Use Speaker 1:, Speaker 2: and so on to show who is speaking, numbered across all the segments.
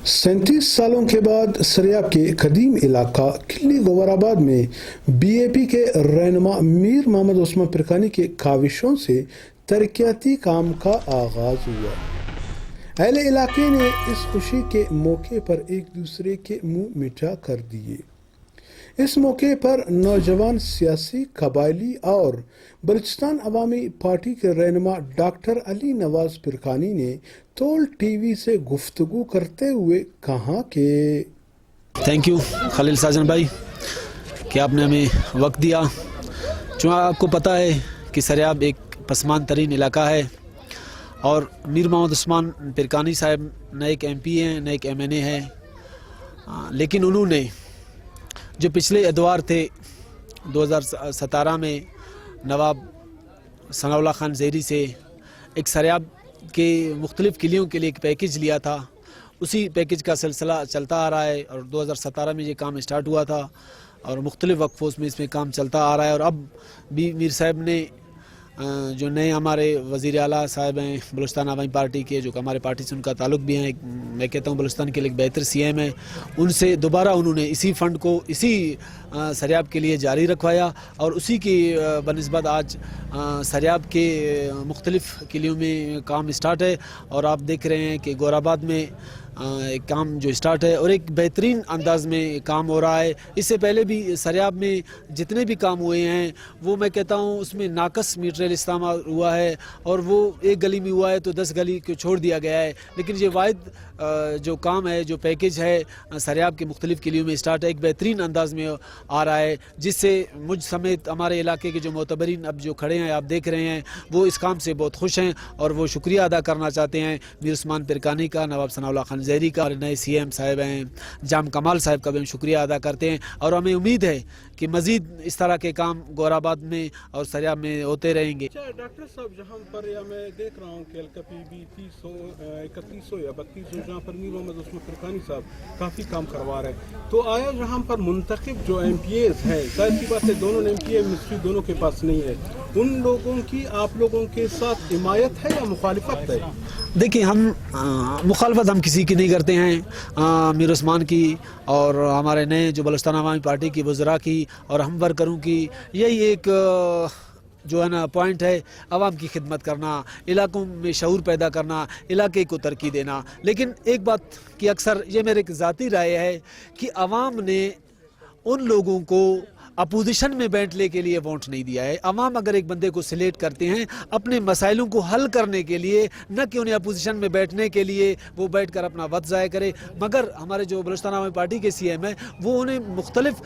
Speaker 1: 37 سالوں کے بعد سریاب کے قدیم علاقہ کلی گوہرآباد میں بی اے پی کے رہنما میر محمد عثمان پرکانی کے کاوشوں سے ترقیاتی کام کا آغاز ہوا۔ اہل علاقے نے اس خوشی کے موقع پر ایک دوسرے کے منہ میٹھا کر دیے۔ اس موقع پر نوجوان سیاسی، قبائلی اور بلوچستان عوامی پارٹی کے رہنما ڈاکٹر علی نواز پرکانی نے تول ٹی وی سے گفتگو کرتے ہوئے کہا کہ
Speaker 2: تھینک یو خلیل ساجن بھائی کہ آپ نے ہمیں وقت دیا۔ چونکہ آپ کو پتہ ہے کہ سریاب ایک پسماند ترین علاقہ ہے اور میر محمد عثمان پرکانی صاحب نہ ایک ایم پی ہیں نہ ایک ایم این اے ہیں، لیکن انہوں نے جو پچھلے ادوار تھے 2017 میں نواب ثناء اللہ خان زیری سے ایک سریاب کے مختلف کلیوں کے لیے ایک پیکیج لیا تھا، اسی پیکیج کا سلسلہ چلتا آ رہا ہے اور 2017 میں یہ کام اسٹارٹ ہوا تھا اور مختلف وقفوں میں اس میں کام چلتا آ رہا ہے۔ اور اب بھی میر صاحب نے جو نئے ہمارے وزیر اعلیٰ صاحب ہیں بلوچستان عوامی پارٹی کے، جو کہ ہمارے پارٹی سے ان کا تعلق بھی ہے، میں کہتا ہوں بلوچستان کے لیے ایک بہتر سی ایم ہے، ان سے دوبارہ انہوں نے اسی فنڈ کو اسی سریاب کے لیے جاری رکھوایا اور اسی کی بنسبت آج سریاب کے مختلف کلیوں میں کام اسٹارٹ ہے اور آپ دیکھ رہے ہیں کہ گوہرآباد میں ایک کام جو اسٹارٹ ہے اور ایک بہترین انداز میں کام ہو رہا ہے۔ اس سے پہلے بھی سریاب میں جتنے بھی کام ہوئے ہیں وہ میں کہتا ہوں اس میں ناقص میٹریل استعمال ہوا ہے اور وہ ایک گلی میں ہوا ہے تو 10 گلی کو چھوڑ دیا گیا ہے، لیکن یہ واحد جو کام ہے، جو پیکیج ہے سریاب کے مختلف کلیوں میں اسٹارٹ ہے، ایک بہترین انداز میں آ رہا ہے، جس سے مجھ سمیت ہمارے علاقے کے جو معتبرین اب جو کھڑے ہیں آپ دیکھ رہے ہیں وہ اس کام سے بہت خوش ہیں اور وہ شکریہ ادا کرنا چاہتے ہیں میر عثمان پرکانی کا، نواب ثناء اللہ خان زیری کا اور نئے سی ایم صاحب ہیں جام کمال صاحب کا بھی ہم شکریہ ادا کرتے ہیں اور ہمیں امید ہے کہ مزید اس طرح کے کام گوہرآباد میں اور سریاب میں ہوتے رہیں گے۔
Speaker 3: ڈاکٹر صاحب جہاں پر میں دیکھ رہا ہوں کہ الکپی بھی 3100 یا 3200 جہاں پر میر محمد عثمان پرکانی صاحب کافی کام کروا رہے ہیں، تو آیا جہاں پر منتخب جو ایم پی ایز ہے، ظاہر سی بات ہے دونوں ایم پی اے منسٹری دونوں کے پاس نہیں ہے، ان لوگوں کی آپ لوگوں کے ساتھ حمایت ہے یا مخالفت ہے؟
Speaker 2: دیکھیں ہم مخالفت ہم کسی کی نہیں کرتے ہیں، میر عثمان کی اور ہمارے نئے جو بلوچستان عوامی پارٹی کی وزراء کی اور ہم ورکروں کی یہی ایک جو ہے نا پوائنٹ ہے، عوام کی خدمت کرنا، علاقوں میں شعور پیدا کرنا، علاقے کو ترقی دینا۔ لیکن ایک بات کی اکثر یہ میرے ذاتی رائے ہے کہ عوام نے ان لوگوں کو اپوزیشن میں بیٹھنے کے لیے ووٹ نہیں دیا ہے۔ عوام اگر ایک بندے کو سلیکٹ کرتے ہیں اپنے مسائلوں کو حل کرنے کے لیے، نہ کہ انہیں اپوزیشن میں بیٹھنے کے لیے وہ بیٹھ کر اپنا وقت ضائع کرے، مگر ہمارے جو بلوچستان عوامی پارٹی کے سی ایم ہیں وہ انہیں مختلف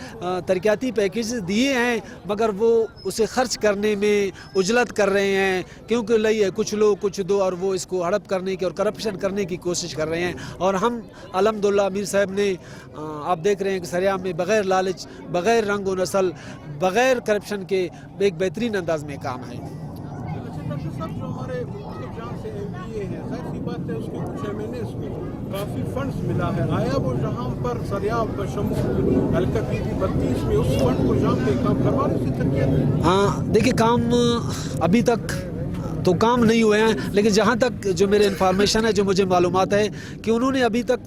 Speaker 2: ترقیاتی پیکیج دیے ہیں مگر وہ اسے خرچ کرنے میں عجلت کر رہے ہیں، کیونکہ لئی ہے کچھ لو کچھ دو اور وہ اس کو ہڑپ کرنے کی اور کرپشن کرنے کی کوشش کر رہے ہیں۔ اور ہم الحمدللہ میر صاحب نے آپ دیکھ رہے ہیں کہ سریاب میں بغیر لالچ، بغیر رنگ و نسل، بغیر کرپشن کے ایک بہترین انداز میں کام ہے۔
Speaker 3: ڈاکٹر صاحب جو ہمارے جہاں سے ایم پی اے ہیں، ظاہر سی بات ہے اس کے کچھ ایم این ایز کو کافی فنڈز ملا ہے، آیا وہ جہاں پر سریاب شمول الکپی 32 میں اس فنڈ کو جہاں پہ کام کروا رہے سے ترقیت؟
Speaker 2: ہاں دیکھیں کام ابھی تک تو کام نہیں ہوئے ہیں، لیکن جہاں تک جو میرے انفارمیشن ہے، جو مجھے معلومات ہے کہ انہوں نے ابھی تک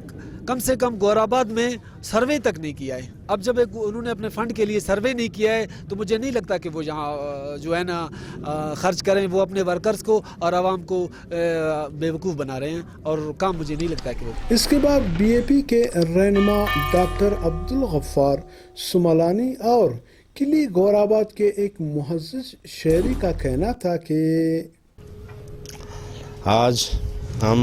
Speaker 2: کم سے کم گوہرآباد میں سروے تک نہیں کیا ہے۔ اب جب انہوں نے اپنے فنڈ کے لیے سروے نہیں کیا ہے تو مجھے نہیں لگتا کہ وہ جہاں جو ہے نا خرچ کریں، وہ اپنے ورکرز کو اور عوام کو بیوقوف بنا رہے ہیں اور کام مجھے نہیں لگتا کہ وہ۔
Speaker 1: اس کے بعد بی اے پی کے رہنما ڈاکٹر عبدالغفار سمالانی اور کلی گوہرآباد کے ایک معزز شہری کا کہنا تھا کہ
Speaker 4: آج ہم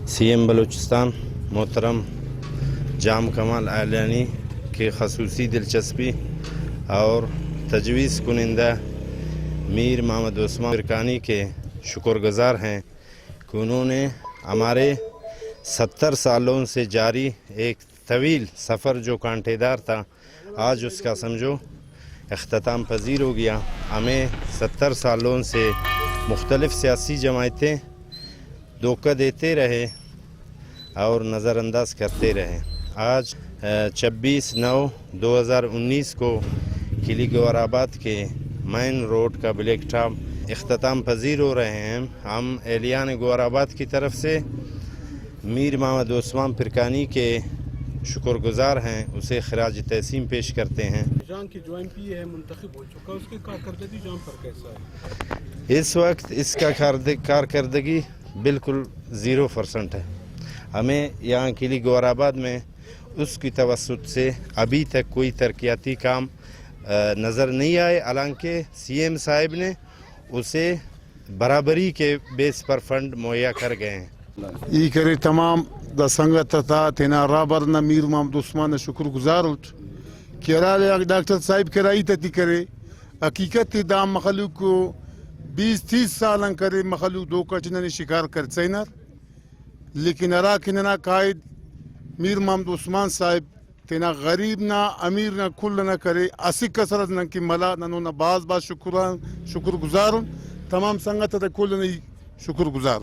Speaker 4: سی ایم بلوچستان محترم جام کمال اعلانی کی خصوصی دلچسپی اور تجویز کنندہ میر محمد عثمان پرکانی کے شکر گزار ہیں کہ انہوں نے ہمارے 70 سالوں سے جاری ایک طویل سفر جو کانٹے دار تھا، آج اس کا سمجھو اختتام پذیر ہو گیا۔ ہمیں 70 سالوں سے مختلف سیاسی جماعتیں دھوکہ دیتے رہے اور نظر انداز کرتے رہے۔ آج 26/9/2019 کو کلی گوہرآباد کے مین روڈ کا بلیک ٹاپ، اختتام پذیر ہو رہے ہیں۔ ہم اہلیان گوہرآباد کی طرف سے میر محمد عثمان پرکانی کے شکر گزار ہیں، اسے خراج تحسین پیش کرتے ہیں۔
Speaker 3: جان کی جو ایم پی ہے منتخب ہو چکا، اس کی کارکردگی جہاں پر کیسا ہے؟
Speaker 4: اس وقت اس کا کارکردگی بالکل 0% ہے۔ ہمیں یہاں قلی گور آباد میں اس کی توسط سے ابھی تک کوئی ترقیاتی کام نظر نہیں آئے، حالانکہ سی ایم صاحب نے اسے برابری کے بیس پر فنڈ مہیا کر گئے ہیں۔
Speaker 5: ای کرے تمام دا سنگت تا تینا رابرنا میر محمد عثمان شکر گزار ہوت کہ ارالے ڈاکٹر صاحب کرائی تی کرے حقیقت دا مخلوق کو 20-30 سالن کرے مخلوق دو کچنن شکار کر سینر، لیکن ارا کننا قائد میر محمد عثمان صاحب تینا غریب نہ امیر نہ کل نہ کرے اسی کسرت نہ کی ملا نہ باز شکر گزار تمام سنگت تا کل نہ شکر گزار